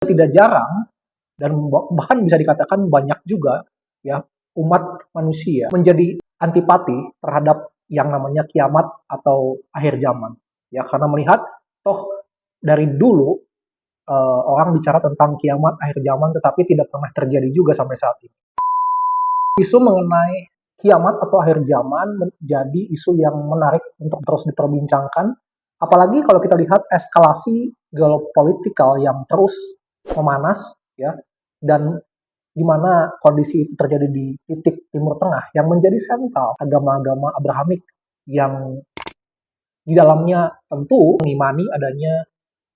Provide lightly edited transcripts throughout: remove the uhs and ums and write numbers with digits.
Tidak jarang dan bahkan bisa dikatakan banyak juga ya umat manusia menjadi antipati terhadap yang namanya kiamat atau akhir zaman. Ya karena melihat toh dari dulu orang bicara tentang kiamat akhir zaman tetapi tidak pernah terjadi juga sampai saat ini. Isu mengenai kiamat atau akhir zaman menjadi isu yang menarik untuk terus diperbincangkan. Apalagi kalau kita lihat eskalasi geopolitikal yang terus memanas, ya, dan di mana kondisi itu terjadi di titik Timur Tengah yang menjadi sentral agama-agama Abrahamik yang di dalamnya tentu mengimani adanya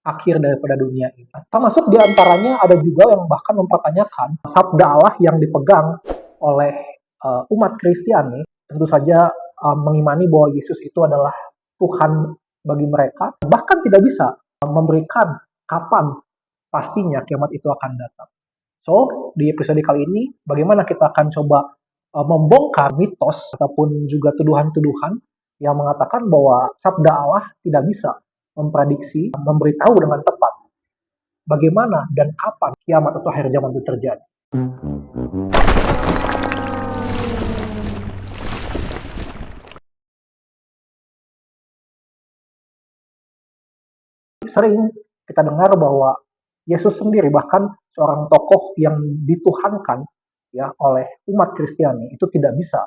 akhir daripada dunia ini. Termasuk di antaranya ada juga yang bahkan mempertanyakan sabda Allah yang dipegang oleh umat Kristiani, tentu saja mengimani bahwa Yesus itu adalah Tuhan bagi mereka, bahkan tidak bisa memberikan kapan pastinya kiamat itu akan datang. So, di episode kali ini, bagaimana kita akan coba membongkar mitos ataupun juga tuduhan-tuduhan yang mengatakan bahwa sabda Allah tidak bisa memprediksi, memberitahu dengan tepat bagaimana dan kapan kiamat atau akhir zaman itu terjadi. Sering kita dengar bahwa Yesus sendiri, bahkan seorang tokoh yang dituhankan ya oleh umat Kristiani, itu tidak bisa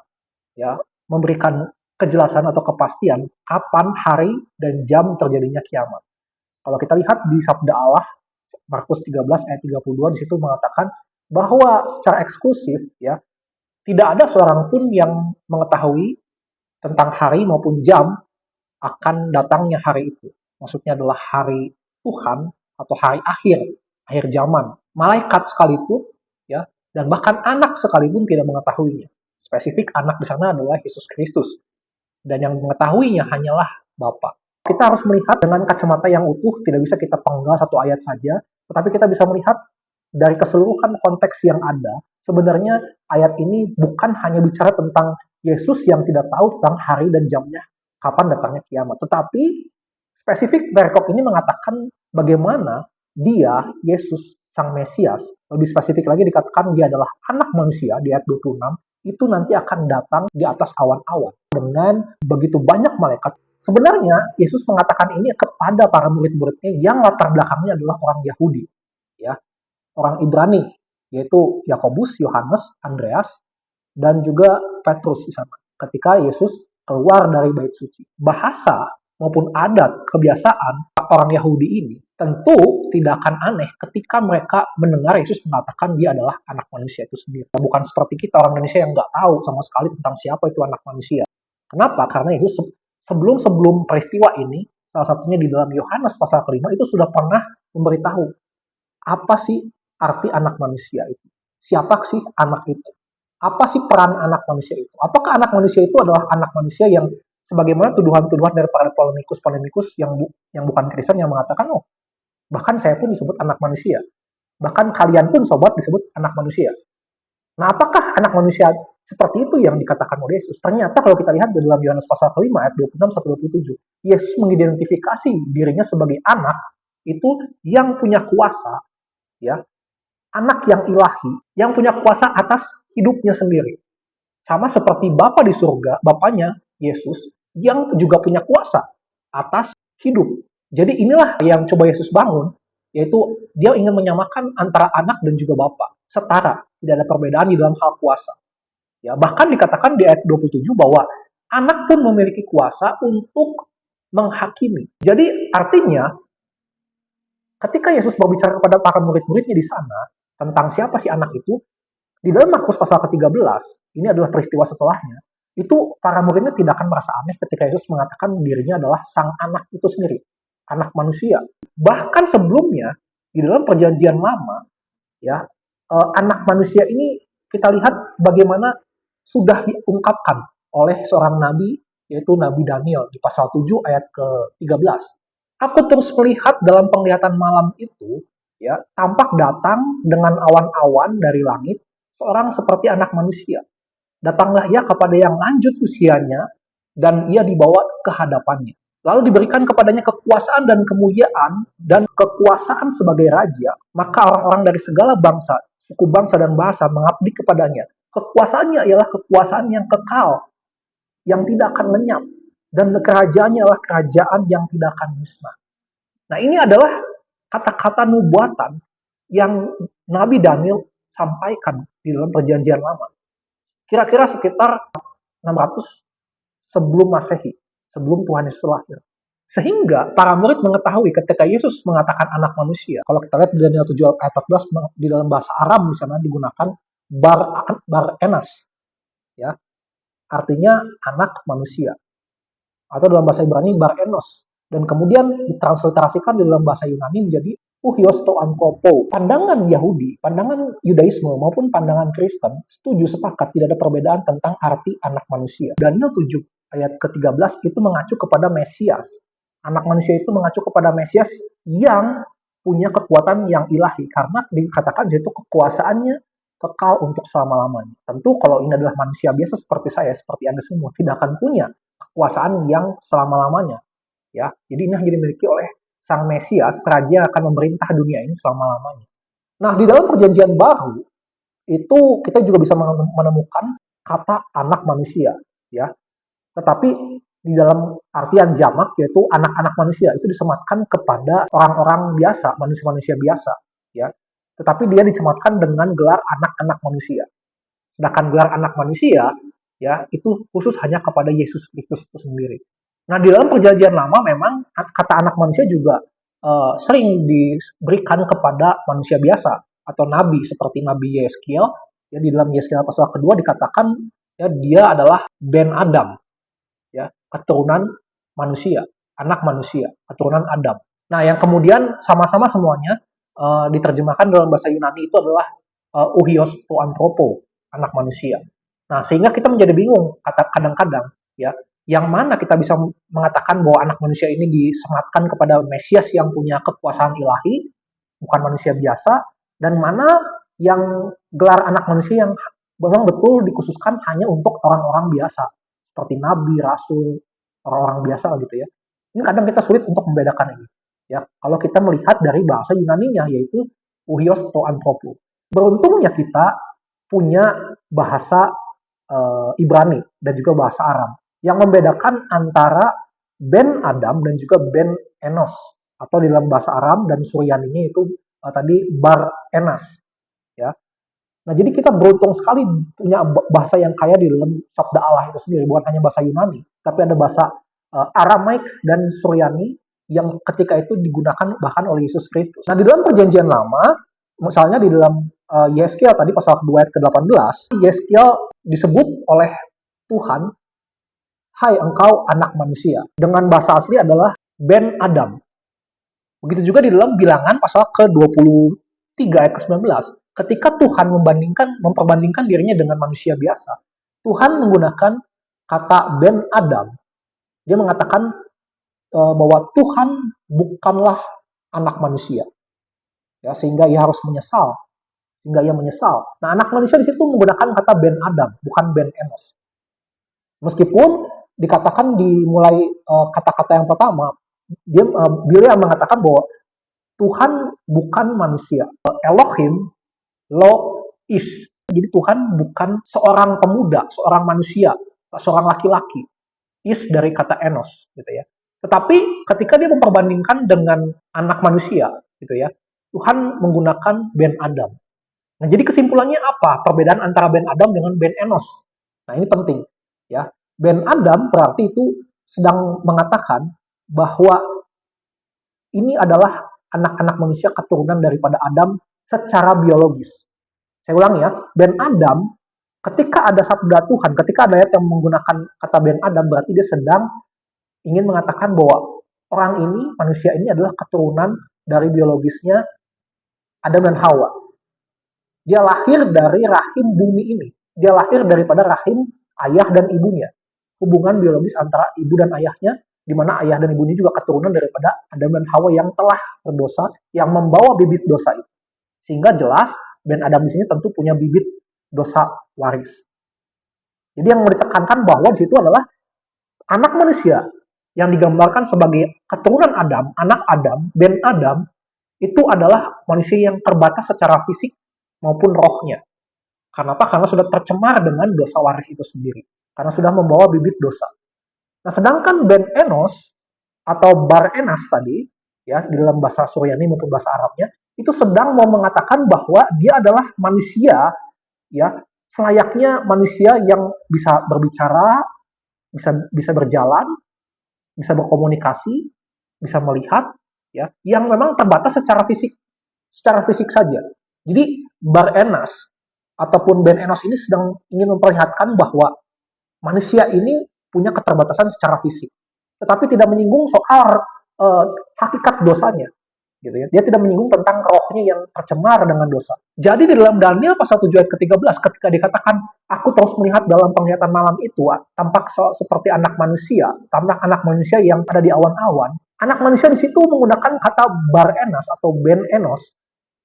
ya memberikan kejelasan atau kepastian kapan hari dan jam terjadinya kiamat. Kalau kita lihat di sabda Allah Markus 13 ayat 32 di situ mengatakan bahwa secara eksklusif ya tidak ada seorang pun yang mengetahui tentang hari maupun jam akan datangnya hari itu. Maksudnya adalah hari Tuhan atau hari akhir zaman. Malaikat sekalipun ya dan bahkan anak sekalipun tidak mengetahuinya. Spesifik anak di sana adalah Yesus Kristus. Dan yang mengetahuinya hanyalah Bapa. Kita harus melihat dengan kacamata yang utuh, tidak bisa kita penggal satu ayat saja, tetapi kita bisa melihat dari keseluruhan konteks yang ada. Sebenarnya ayat ini bukan hanya bicara tentang Yesus yang tidak tahu tentang hari dan jamnya kapan datangnya kiamat, tetapi spesifik perikop ini mengatakan bagaimana dia, Yesus, Sang Mesias, lebih spesifik lagi dikatakan dia adalah anak manusia di ayat 26, itu nanti akan datang di atas awan-awan dengan begitu banyak malaikat. Sebenarnya Yesus mengatakan ini kepada para murid-muridnya yang latar belakangnya adalah orang Yahudi, ya, orang Ibrani, yaitu Yakobus, Yohanes, Andreas, dan juga Petrus di sana. Ketika Yesus keluar dari bait suci, bahasa maupun adat kebiasaan orang Yahudi ini tentu tidak akan aneh ketika mereka mendengar Yesus mengatakan dia adalah anak manusia itu sendiri. Bukan seperti kita orang Indonesia yang nggak tahu sama sekali tentang siapa itu anak manusia. Kenapa? Karena Yesus sebelum peristiwa ini, salah satunya di dalam Yohanes pasal kelima itu sudah pernah memberitahu apa sih arti anak manusia itu. Siapa sih anak itu? Apa sih peran anak manusia itu? Apakah anak manusia itu adalah anak manusia yang sebagaimana tuduhan-tuduhan dari para polemikus yang bukan Kristen yang mengatakan, oh, bahkan saya pun disebut anak manusia. Bahkan kalian pun sobat disebut anak manusia. Nah, apakah anak manusia seperti itu yang dikatakan oleh Yesus? Ternyata kalau kita lihat di dalam Yohanes pasal kelima ayat 26-27, Yesus mengidentifikasi dirinya sebagai anak itu yang punya kuasa, ya, anak yang ilahi, yang punya kuasa atas hidupnya sendiri. Sama seperti Bapa di surga, Bapanya Yesus, yang juga punya kuasa atas hidup. Jadi inilah yang coba Yesus bangun, yaitu dia ingin menyamakan antara anak dan juga Bapa, setara, tidak ada perbedaan di dalam hal kuasa. Ya, bahkan dikatakan di ayat 27 bahwa anak pun memiliki kuasa untuk menghakimi. Jadi artinya ketika Yesus berbicara kepada para murid-muridnya di sana tentang siapa si anak itu, di dalam Markus pasal ke-13, ini adalah peristiwa setelahnya, itu para muridnya tidak akan merasa aneh ketika Yesus mengatakan dirinya adalah sang anak itu sendiri, anak manusia. Bahkan sebelumnya, di dalam perjanjian lama, ya, anak manusia ini kita lihat bagaimana sudah diungkapkan oleh seorang nabi, yaitu Nabi Daniel di pasal 7 ayat ke-13. Aku terus melihat dalam penglihatan malam itu, ya, tampak datang dengan awan-awan dari langit, seorang seperti anak manusia. Datanglah ia kepada yang lanjut usianya, dan ia dibawa ke hadapannya. lalu diberikan kepadanya kekuasaan dan kemuliaan dan kekuasaan sebagai raja, maka orang-orang dari segala bangsa, suku bangsa dan bahasa mengabdi kepadanya. Kekuasaannya ialah kekuasaan yang kekal, yang tidak akan lenyap, dan kerajaannya adalah kerajaan yang tidak akan musnah. Nah, ini adalah kata-kata nubuatan yang Nabi Daniel sampaikan di dalam Perjanjian Lama. Kira-kira sekitar 600 sebelum Masehi, sebelum Tuhan Yesus lahir. Sehingga para murid mengetahui ketika Yesus mengatakan anak manusia. Kalau kita lihat di Daniel 7 ayat 14, di dalam bahasa Aram di sana digunakan bar enas, ya, artinya anak manusia. Atau dalam bahasa Ibrani bar enos. Dan kemudian ditransliterasikan di dalam bahasa Yunani menjadi uhios to anthropo. Pandangan Yahudi, pandangan Yudaisme maupun pandangan Kristen setuju sepakat tidak ada perbedaan tentang arti anak manusia. Daniel 7 ayat ke-13 itu mengacu kepada Mesias. Anak manusia itu mengacu kepada Mesias yang punya kekuatan yang ilahi karena dikatakan yaitu kekuasaannya kekal untuk selama-lamanya. Tentu kalau ini adalah manusia biasa seperti saya, seperti Anda semua, tidak akan punya kekuasaan yang selama-lamanya. Ya, jadi ini hanya dimiliki oleh Sang Mesias, Raja yang akan memerintah dunia ini selama-lamanya. Nah, di dalam Perjanjian Baru itu kita juga bisa menemukan kata anak manusia, ya. Tetapi di dalam artian jamak yaitu anak-anak manusia itu disematkan kepada orang-orang biasa, manusia-manusia biasa, ya. Tetapi dia disematkan dengan gelar anak-anak manusia. Sedangkan gelar anak manusia, ya, itu khusus hanya kepada Yesus Kristus itu sendiri. Nah, di dalam Perjanjian Lama memang kata anak manusia juga sering diberikan kepada manusia biasa atau nabi seperti Nabi Yeskiel. Ya, di dalam Yeskiel pasal kedua dikatakan ya dia adalah Ben Adam, ya, keturunan manusia, anak manusia, keturunan Adam. Nah, yang kemudian sama-sama semuanya diterjemahkan dalam bahasa Yunani itu adalah uhios to anthropo, anak manusia. Nah, sehingga kita menjadi bingung kadang-kadang, ya, yang mana kita bisa mengatakan bahwa anak manusia ini disematkan kepada Mesias yang punya kekuasaan ilahi, bukan manusia biasa, dan mana yang gelar anak manusia yang memang betul dikhususkan hanya untuk orang-orang biasa, seperti nabi, rasul, orang-orang biasa gitu ya. Ini kadang kita sulit untuk membedakan ini. Ya, kalau kita melihat dari bahasa Yunaninya yaitu uhios to anthropo. Beruntungnya kita punya bahasa Ibrani dan juga bahasa Aram yang membedakan antara Ben Adam dan juga Ben Enos, atau di dalam bahasa Aram dan Suryaninya itu tadi Bar Enas, ya. Nah, jadi kita beruntung sekali punya bahasa yang kaya di dalam sabda Allah itu sendiri, bukan hanya bahasa Yunani, tapi ada bahasa Aramaik dan Suryani yang ketika itu digunakan bahkan oleh Yesus Kristus. Nah, di dalam Perjanjian Lama, misalnya di dalam Yeskiel tadi pasal 2 ayat ke-18, Yeskiel disebut oleh Tuhan, "Hai engkau anak manusia." Dengan bahasa asli adalah Ben Adam. Begitu juga di dalam Bilangan pasal ke-23 ayat ke-19. Ketika Tuhan memperbandingkan dirinya dengan manusia biasa, Tuhan menggunakan kata Ben Adam. Dia mengatakan bahwa Tuhan bukanlah anak manusia. Ya, sehingga ia harus menyesal. Sehingga ia menyesal. Nah, anak manusia di situ menggunakan kata Ben Adam, bukan Ben Enos. Meskipun dikatakan dimulai kata-kata yang pertama, Bileam mengatakan bahwa Tuhan bukan manusia. Elohim lo is. Jadi Tuhan bukan seorang pemuda, seorang manusia, seorang laki-laki. Is dari kata Enos, gitu ya. Tetapi ketika dia memperbandingkan dengan anak manusia, gitu ya, Tuhan menggunakan Ben Adam. Nah, jadi kesimpulannya apa? Perbedaan antara Ben Adam dengan Ben Enos. Nah, ini penting, ya. Ben Adam berarti itu sedang mengatakan bahwa ini adalah anak-anak manusia keturunan daripada Adam secara biologis. Saya ulang ya, Ben Adam, ketika ada sabda Tuhan, ketika ada ayat yang menggunakan kata Ben Adam, berarti dia sedang ingin mengatakan bahwa orang ini, manusia ini adalah keturunan dari biologisnya Adam dan Hawa. Dia lahir dari rahim bumi ini. Dia lahir daripada rahim ayah dan ibunya. Hubungan biologis antara ibu dan ayahnya, di mana ayah dan ibunya juga keturunan daripada Adam dan Hawa yang telah berdosa, yang membawa bibit dosa itu. Sehingga jelas Ben Adam di sini tentu punya bibit dosa waris. Jadi yang mau ditekankan bahwa di situ adalah anak manusia yang digambarkan sebagai keturunan Adam, anak Adam, Ben Adam, itu adalah manusia yang terbatas secara fisik maupun rohnya. Karena apa? Karena sudah tercemar dengan dosa waris itu sendiri. Karena sudah membawa bibit dosa. Nah, sedangkan Ben Enos atau Bar Enas tadi, ya, di dalam bahasa Suryani maupun bahasa Arabnya, itu sedang mau mengatakan bahwa dia adalah manusia, ya, selayaknya manusia yang bisa berbicara, bisa berjalan, bisa berkomunikasi, bisa melihat, ya, yang memang terbatas secara fisik saja. Jadi Bar Enas ataupun Ben Enos ini sedang ingin memperlihatkan bahwa manusia ini punya keterbatasan secara fisik, tetapi tidak menyinggung soal hakikat dosanya, gitu ya. Dia tidak menyinggung tentang rohnya yang tercemar dengan dosa. Jadi di dalam Daniel pasal 7 ayat ke-13 ketika dikatakan aku terus melihat dalam penglihatan malam itu tampak seperti anak manusia yang ada di awan-awan. Anak manusia di situ menggunakan kata Bar Enas atau Ben Enos.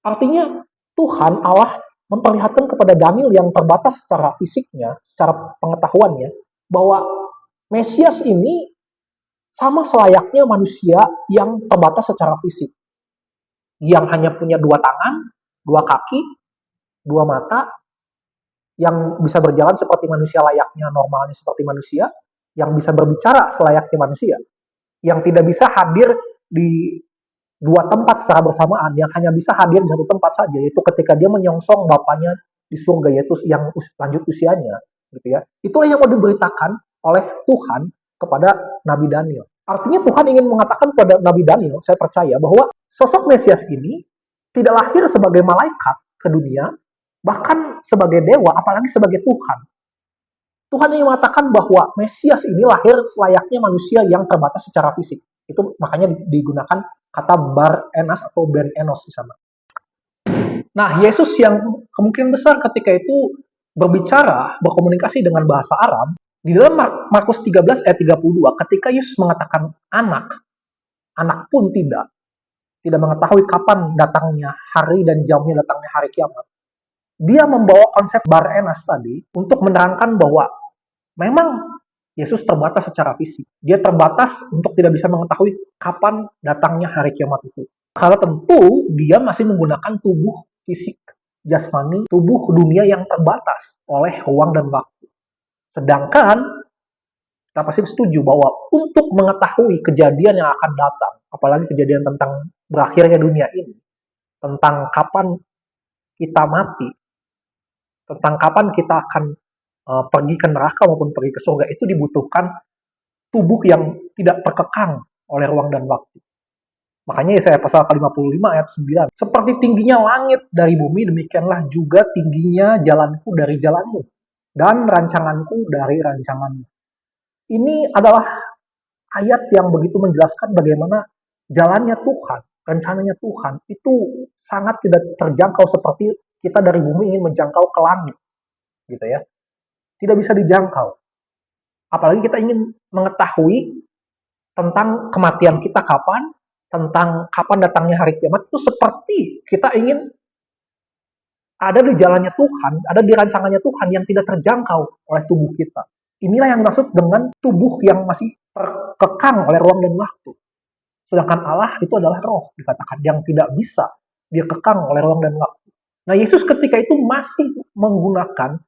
Artinya Tuhan Allah memperlihatkan kepada Daniel yang terbatas secara fisiknya, secara pengetahuannya, bahwa Mesias ini sama selayaknya manusia yang terbatas secara fisik, yang hanya punya 2 tangan, 2 kaki, 2 mata, yang bisa berjalan seperti manusia layaknya normalnya seperti manusia, yang bisa berbicara selayaknya manusia, yang tidak bisa hadir di 2 tempat secara bersamaan, yang hanya bisa hadir di 1 tempat saja, yaitu ketika dia menyongsong Bapaknya di surga, yaitu yang lanjut usianya, gitu ya. Itulah yang mau diberitakan oleh Tuhan kepada Nabi Daniel. Artinya Tuhan ingin mengatakan kepada Nabi Daniel, saya percaya bahwa sosok Mesias ini tidak lahir sebagai malaikat ke dunia, bahkan sebagai dewa, apalagi sebagai Tuhan. Tuhan ingin mengatakan bahwa Mesias ini lahir selayaknya manusia yang terbatas secara fisik. Itu makanya digunakan kata Bar Enas atau Ben Enos di sana. Nah, Yesus yang kemungkinan besar ketika itu berbicara, berkomunikasi dengan bahasa Arab, di dalam Markus 13 ayat 32, ketika Yesus mengatakan anak pun tidak mengetahui kapan datangnya hari dan jamnya datangnya hari kiamat. Dia membawa konsep Bar Enas tadi untuk menerangkan bahwa memang Yesus terbatas secara fisik. Dia terbatas untuk tidak bisa mengetahui kapan datangnya hari kiamat itu. Karena tentu dia masih menggunakan tubuh fisik, jasmani, tubuh dunia yang terbatas oleh ruang dan waktu. Sedangkan kita pasti setuju bahwa untuk mengetahui kejadian yang akan datang, apalagi kejadian tentang berakhirnya dunia ini, tentang kapan kita mati, tentang kapan kita akan pergi ke neraka maupun pergi ke surga, itu dibutuhkan tubuh yang tidak terkekang oleh ruang dan waktu. Makanya Yesaya pasal ke-55 ayat 9, seperti tingginya langit dari bumi, demikianlah juga tingginya jalanku dari jalanmu, dan rancanganku dari rancanganmu. Ini adalah ayat yang begitu menjelaskan bagaimana jalannya Tuhan, rencananya Tuhan, itu sangat tidak terjangkau seperti kita dari bumi ingin menjangkau ke langit, gitu ya. Tidak bisa dijangkau. Apalagi kita ingin mengetahui tentang kematian kita kapan, tentang kapan datangnya hari kiamat, itu seperti kita ingin ada di jalannya Tuhan, ada di rancangannya Tuhan yang tidak terjangkau oleh tubuh kita. Inilah yang dimaksud dengan tubuh yang masih terkekang oleh ruang dan waktu. Sedangkan Allah itu adalah roh, dikatakan, yang tidak bisa dia kekang oleh ruang dan waktu. Nah, Yesus ketika itu masih menggunakan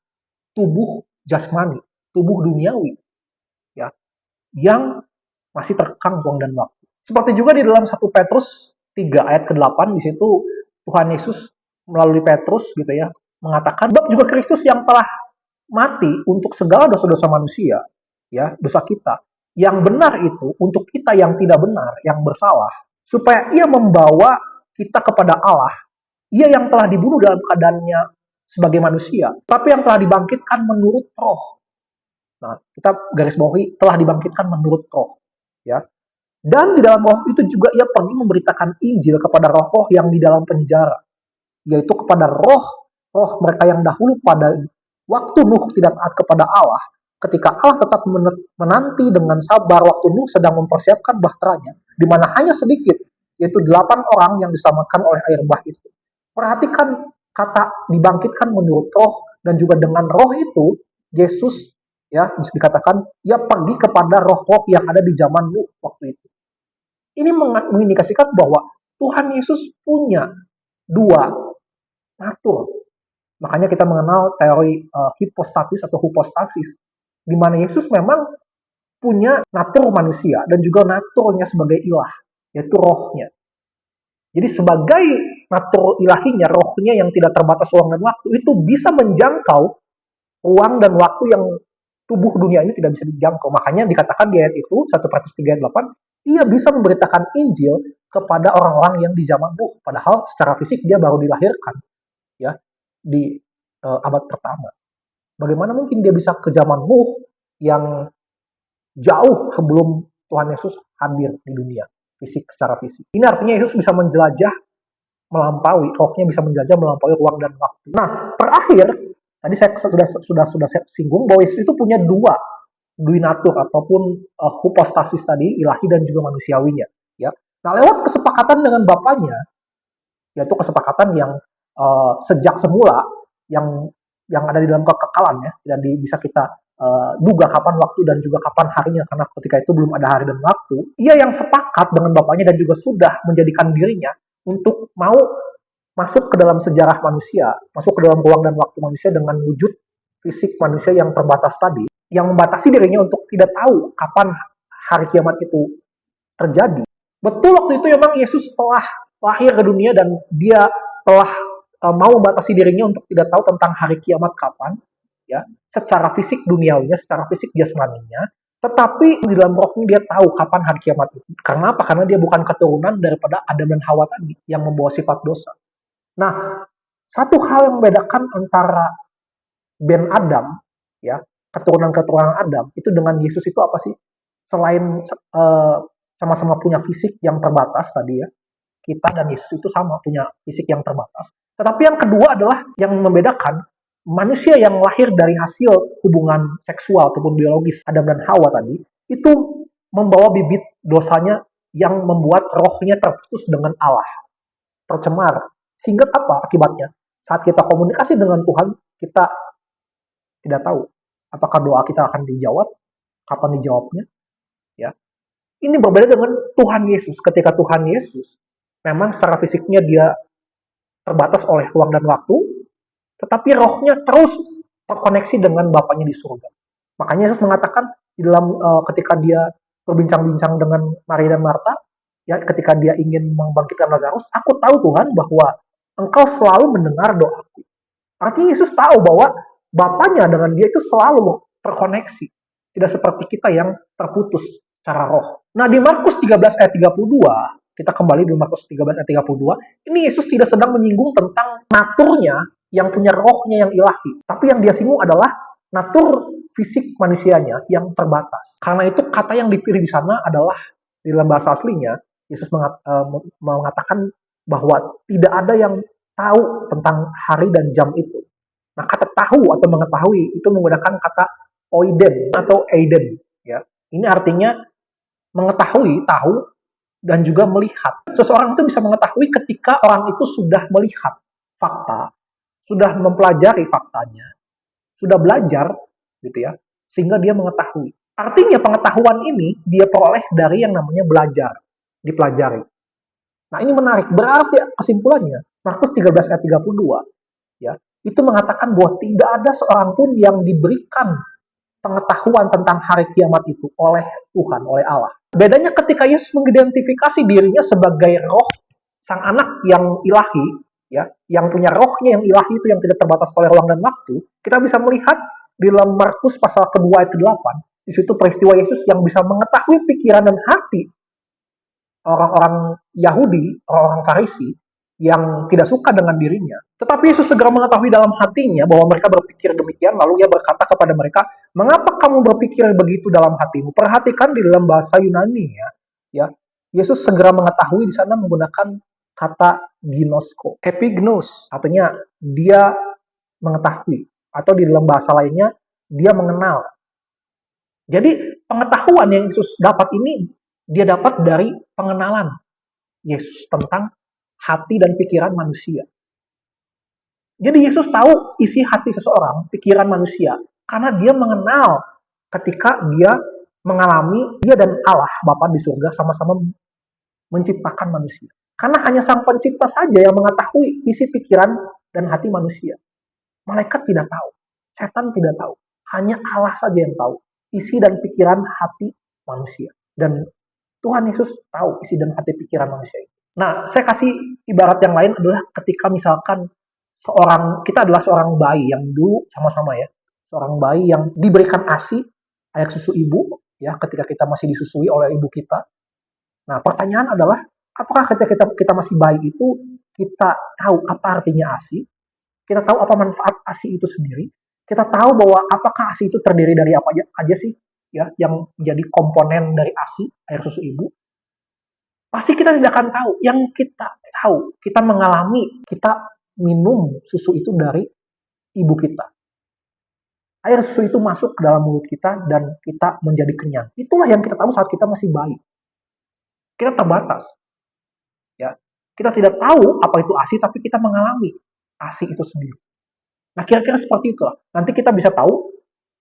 tubuh jasmani, tubuh duniawi, ya, yang masih terkekang ruang dan waktu. Seperti juga di dalam 1 Petrus 3 ayat ke-8, di situ Tuhan Yesus melalui Petrus gitu ya, mengatakan sebab juga Kristus yang telah mati untuk segala dosa-dosa manusia, ya, dosa kita, yang benar itu untuk kita yang tidak benar, yang bersalah, supaya ia membawa kita kepada Allah, ia yang telah dibunuh dalam keadaannya sebagai manusia, tapi yang telah dibangkitkan menurut roh. Nah, kita garis bawahi telah dibangkitkan menurut roh, ya. Dan di dalam roh itu juga ia pergi memberitakan Injil kepada roh-roh yang di dalam penjara, yaitu kepada roh mereka yang dahulu pada waktu Nuh tidak taat kepada Allah, ketika Allah tetap menanti dengan sabar waktu Nuh sedang mempersiapkan bahteranya, di mana hanya sedikit, yaitu 8 orang yang diselamatkan oleh air bah itu. Perhatikan kata dibangkitkan menurut roh, dan juga dengan roh itu Yesus Ya, bisa dikatakan ia pergi kepada roh-roh yang ada di zaman Nuh waktu itu. Ini mengindikasikan bahwa Tuhan Yesus punya dua natur. Makanya kita mengenal teori hipostatis atau hypostasis, di mana Yesus memang punya natur manusia dan juga naturnya sebagai ilah, yaitu rohnya. Jadi sebagai natur ilahinya, rohnya yang tidak terbatas ruang dan waktu, itu bisa menjangkau ruang dan waktu yang tubuh dunia ini tidak bisa dijangkau. Makanya dikatakan di ayat itu, 1 Petrus 3 ayat 8, ia bisa memberitakan Injil kepada orang-orang yang di zaman Nuh. Padahal secara fisik dia baru dilahirkan ya di abad pertama. Bagaimana mungkin dia bisa ke zaman Nuh yang jauh sebelum Tuhan Yesus hadir di dunia secara fisik. Ini artinya Yesus bisa menjelajah melampaui, rohnya bisa menjelajah melampaui ruang dan waktu. Nah, terakhir tadi saya sudah singgung bahwa Yesus itu punya dua duinatur ataupun hypostasis tadi, ilahi dan juga manusiawinya, ya. Nah, lewat kesepakatan dengan Bapaknya, yaitu kesepakatan yang sejak semula yang ada di dalam kekekalan ya, dan bisa kita duga kapan waktu dan juga kapan harinya, karena ketika itu belum ada hari dan waktu. Ia yang sepakat dengan Bapaknya dan juga sudah menjadikan dirinya untuk mau masuk ke dalam sejarah manusia, masuk ke dalam ruang dan waktu manusia dengan wujud fisik manusia yang terbatas tadi, yang membatasi dirinya untuk tidak tahu kapan hari kiamat itu terjadi. Betul, waktu itu memang Yesus telah lahir ke dunia dan dia telah mau membatasi dirinya untuk tidak tahu tentang hari kiamat kapan, ya, secara fisik duniawinya, secara fisik jasmaninya, tetapi di dalam rohnya dia tahu kapan hari kiamat itu. Karena apa? Karena dia bukan keturunan daripada Adam dan Hawa tadi yang membawa sifat dosa. Nah, satu hal yang membedakan antara Ben Adam, ya, keturunan-keturunan Adam, itu dengan Yesus itu apa sih? Selain sama-sama punya fisik yang terbatas tadi ya, kita dan Yesus itu sama punya fisik yang terbatas. Tetapi yang kedua adalah yang membedakan manusia yang lahir dari hasil hubungan seksual ataupun biologis Adam dan Hawa tadi, itu membawa bibit dosanya yang membuat rohnya terputus dengan Allah, tercemar. Sehingga apa akibatnya? Saat kita komunikasi dengan Tuhan, kita tidak tahu apakah doa kita akan dijawab, kapan dijawabnya, ya. Ini berbeda dengan Tuhan Yesus. Ketika Tuhan Yesus memang secara fisiknya dia terbatas oleh ruang dan waktu, tetapi rohnya terus terkoneksi dengan Bapaknya di surga. Makanya Yesus mengatakan di dalam ketika dia berbincang-bincang dengan Maria dan Marta, ya, ketika dia ingin membangkitkan Lazarus, aku tahu Tuhan bahwa Engkau selalu mendengar doaku. Artinya Yesus tahu bahwa Bapaknya dengan dia itu selalu terkoneksi. Tidak seperti kita yang terputus secara roh. Nah, di Markus 13 ayat 32, kita kembali di Markus 13 ayat 32, ini Yesus tidak sedang menyinggung tentang naturnya yang punya rohnya yang ilahi. Tapi yang dia singgung adalah natur fisik manusianya yang terbatas. Karena itu kata yang dipilih di sana adalah, di dalam bahasa aslinya, Yesus mengatakan bahwa tidak ada yang tahu tentang hari dan jam itu. Nah, kata tahu atau mengetahui itu menggunakan kata oiden atau eiden. Ya, ini artinya mengetahui, tahu, dan juga melihat. Seseorang itu bisa mengetahui ketika orang itu sudah melihat fakta, sudah mempelajari faktanya, sudah belajar, gitu ya, sehingga dia mengetahui. Artinya pengetahuan ini dia peroleh dari yang namanya belajar, dipelajari. Nah, ini menarik. Berarti kesimpulannya, Markus 13 ayat 32, ya, itu mengatakan bahwa tidak ada seorang pun yang diberikan pengetahuan tentang hari kiamat itu oleh Tuhan, oleh Allah. Bedanya ketika Yesus mengidentifikasi dirinya sebagai roh sang anak yang ilahi, ya, yang punya rohnya yang ilahi itu yang tidak terbatas oleh ruang dan waktu, kita bisa melihat di dalam Markus pasal kedua ayat ke-8, di situ peristiwa Yesus yang bisa mengetahui pikiran dan hati orang-orang Yahudi, orang-orang Farisi, yang tidak suka dengan dirinya. Tetapi Yesus segera mengetahui dalam hatinya bahwa mereka berpikir demikian, lalu ia berkata kepada mereka, mengapa kamu berpikir begitu dalam hatimu? Perhatikan di dalam bahasa Yunani ya. Yesus segera mengetahui di sana menggunakan kata ginosko, epignos, artinya dia mengetahui, atau di dalam bahasa lainnya dia mengenal. Jadi pengetahuan yang Yesus dapat ini dia dapat dari pengenalan Yesus tentang hati dan pikiran manusia. Jadi Yesus tahu isi hati seseorang, pikiran manusia, karena dia mengenal ketika dia mengalami dia dan Allah Bapa di surga sama-sama menciptakan manusia. Karena hanya Sang Pencipta saja yang mengetahui isi pikiran dan hati manusia. Malaikat tidak tahu, setan tidak tahu, hanya Allah saja yang tahu isi dan pikiran hati manusia. Dan Tuhan Yesus tahu isi dan hati pikiran manusia itu. Nah, saya kasih ibarat yang lain adalah ketika misalkan kita adalah seorang bayi yang dulu sama-sama ya, seorang bayi yang diberikan ASI, air susu ibu, ya, ketika kita masih disusui oleh ibu kita. Nah, pertanyaan adalah, apakah ketika kita masih bayi itu kita tahu apa artinya ASI? Kita tahu apa manfaat ASI itu sendiri? Kita tahu bahwa apakah ASI itu terdiri dari apa aja sih, ya, yang menjadi komponen dari ASI, air susu ibu? Pasti kita tidak akan tahu. Yang kita tahu, kita mengalami, kita minum susu itu dari ibu kita. Air susu itu masuk ke dalam mulut kita dan kita menjadi kenyang. Itulah yang kita tahu saat kita masih bayi. Kita terbatas. Ya, kita tidak tahu apa itu ASI, tapi kita mengalami ASI itu sendiri. Nah, kira-kira seperti itulah. Nanti kita bisa tahu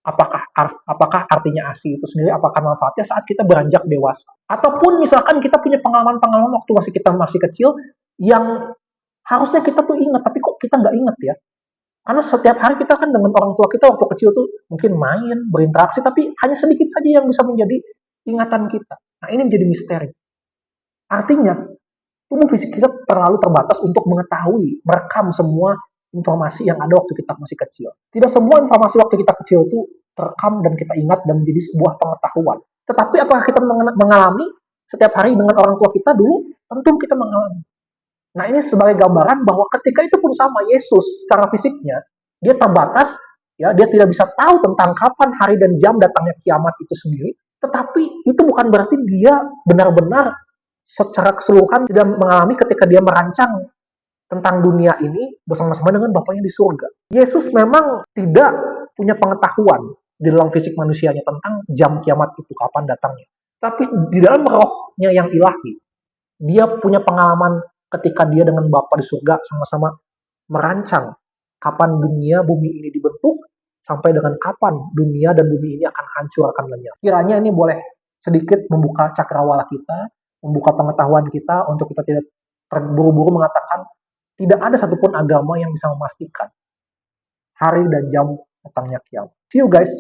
apakah artinya ASI itu sendiri, apakah manfaatnya saat kita beranjak dewasa. Ataupun misalkan kita punya pengalaman-pengalaman waktu kita masih kecil yang harusnya kita tuh ingat, tapi kok kita nggak ingat ya. Karena setiap hari kita kan dengan orang tua kita waktu kecil tuh mungkin main, berinteraksi, tapi hanya sedikit saja yang bisa menjadi ingatan kita. Nah, ini menjadi misteri. Artinya, tubuh fisik kita terlalu terbatas untuk mengetahui, merekam semua informasi yang ada waktu kita masih kecil. Tidak semua informasi waktu kita kecil itu terekam dan kita ingat dan menjadi sebuah pengetahuan. Tetapi apakah kita mengalami setiap hari dengan orang tua kita dulu? Tentu kita mengalami. Nah, ini sebagai gambaran bahwa ketika itu pun sama, Yesus secara fisiknya, dia terbatas, ya, dia tidak bisa tahu tentang kapan hari dan jam datangnya kiamat itu sendiri, tetapi itu bukan berarti dia benar-benar secara keseluruhan tidak mengalami ketika dia merancang tentang dunia ini bersama-sama dengan Bapaknya di surga. Yesus memang tidak punya pengetahuan di dalam fisik manusianya tentang jam kiamat itu kapan datangnya. Tapi di dalam rohnya yang ilahi, dia punya pengalaman ketika dia dengan Bapa di surga sama-sama merancang kapan bumi ini dibentuk, sampai dengan kapan dunia dan bumi ini akan hancur, akan lenyap. Kiranya ini boleh sedikit membuka cakrawala kita, membuka pengetahuan kita untuk kita tidak terburu-buru mengatakan tidak ada satupun agama yang bisa memastikan hari dan jam datangnya kiamat. See you guys.